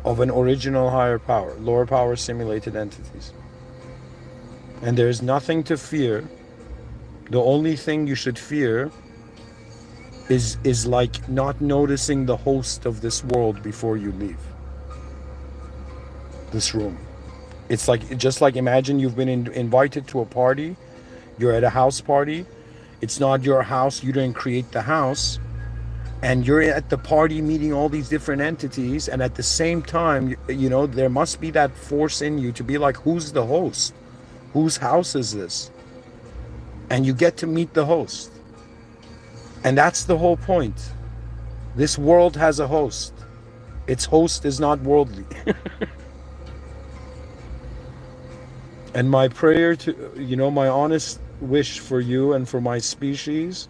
of an original higher power, lower power simulated entities. And there is nothing to fear. The only thing you should fear is like not noticing the host of this world before you leave this room. It's like, just like imagine you've been invited to a party, you're at a house party, it's not your house, you didn't create the house, and you're at the party meeting all these different entities, and at the same time, there must be that force in you to be like, who's the host? Whose house is this? And you get to meet the host. And that's the whole point. This world has a host. Its host is not worldly. And my prayer my honest wish for you and for my species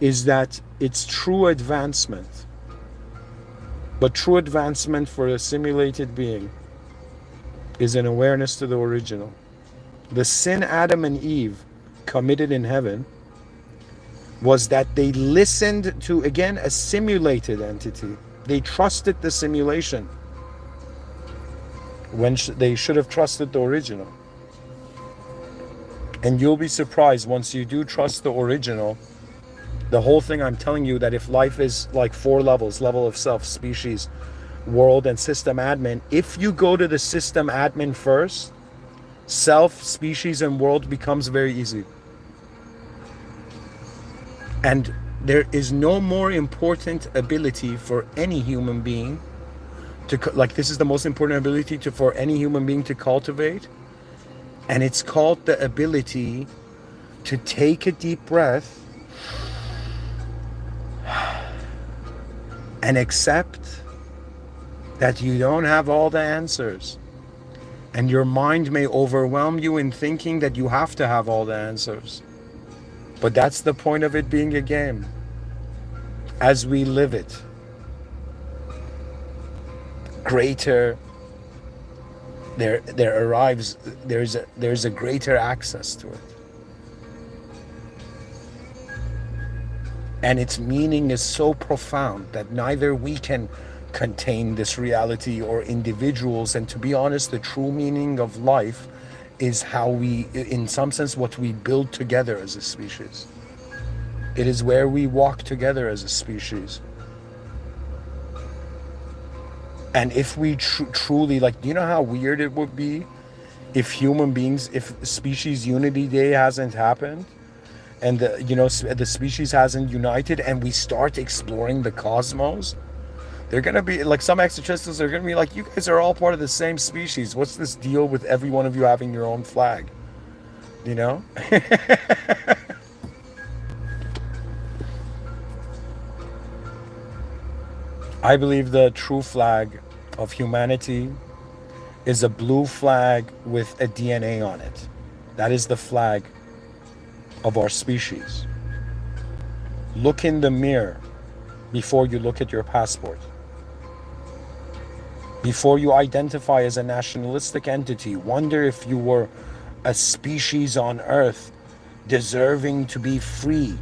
is that it's true advancement. But true advancement for a simulated being is an awareness to the original. The sin Adam and Eve committed in heaven was that they listened to, again, a simulated entity. They trusted the simulation when they should have trusted the original. And you'll be surprised once you do trust the original. The whole thing, I'm telling you, that if life is like 4 levels, level of self, species, world, and system admin, if you go to the system admin first, self, species, and world becomes very easy. And there is no more important ability for any human being this is the most important ability for any human being to cultivate. And it's called the ability to take a deep breath and accept that you don't have all the answers. And your mind may overwhelm you in thinking that you have to have all the answers. But that's the point of it being a game. As we live it, there's a greater access to it. And its meaning is so profound that neither we can contain this reality or individuals. And to be honest, the true meaning of life is how we, in some sense, what we build together as a species. It is where we walk together as a species. And if we truly, like, do you know how weird it would be if human beings, if species unity day hasn't happened, and the species hasn't united, and we start exploring the cosmos? They're gonna be like, some extraterrestrials are gonna be like, you guys are all part of the same species. What's this deal with every one of you having your own flag? You know? I believe the true flag of humanity is a blue flag with a DNA on it. That is the flag of our species. Look in the mirror before you look at your passport. Before you identify as a nationalistic entity, wonder if you were a species on Earth deserving to be free.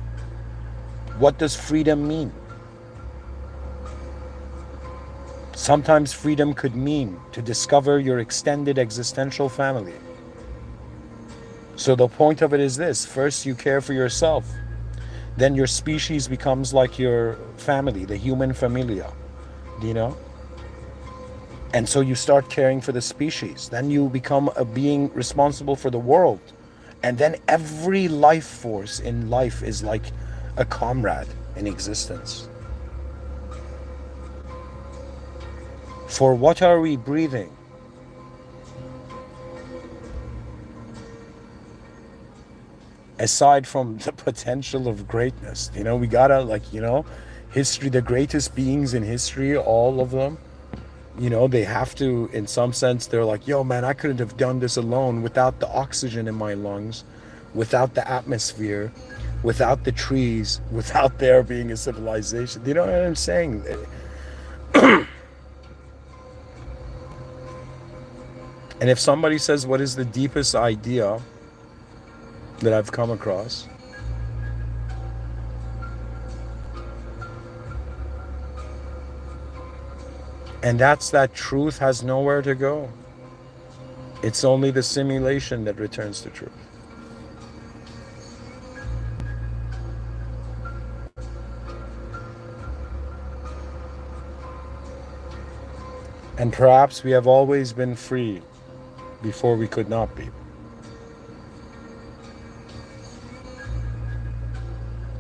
What does freedom mean? Sometimes freedom could mean to discover your extended existential family. So the point of it is this: first you care for yourself, then your species becomes like your family, the human familia, you know? And so you start caring for the species. Then you become a being responsible for the world. And then every life force in life is like a comrade in existence. For what are we breathing? Aside from the potential of greatness, we gotta, history, the greatest beings in history, all of them, they have to, in some sense, they're like, yo, man, I couldn't have done this alone without the oxygen in my lungs, without the atmosphere, without the trees, without there being a civilization. You know what I'm saying? And if somebody says, what is the deepest idea that I've come across? And that's that truth has nowhere to go. It's only the simulation that returns to truth. And perhaps we have always been free before we could not be.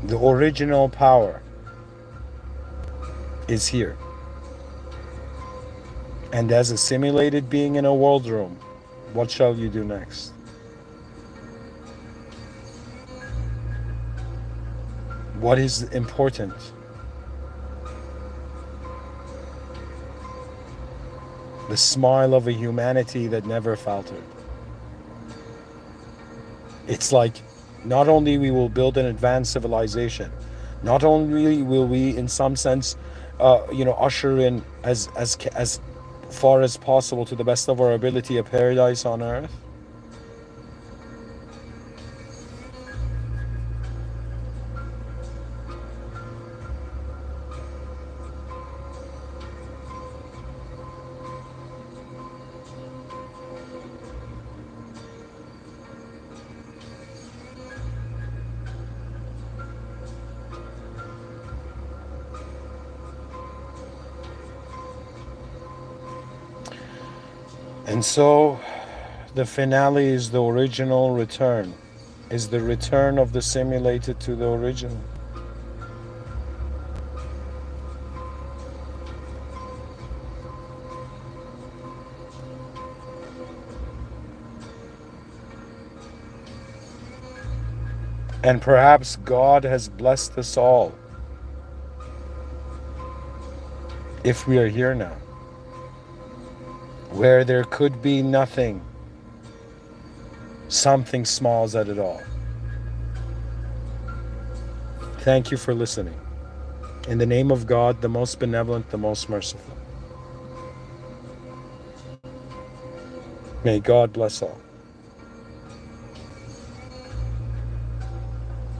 The original power is here. And as a simulated being in a world room, what shall you do next? What is important? The smile of a humanity that never faltered. It's like, not only we will build an advanced civilization, not only will we, in some sense, usher in as far as possible, to the best of our ability, a paradise on earth. And so the finale is the original return, is the return of the simulated to the original. And perhaps God has blessed us all if we are here now, where there could be nothing, something smiles at it all. Thank you for listening. In the name of God, the most benevolent, the most merciful. May God bless all.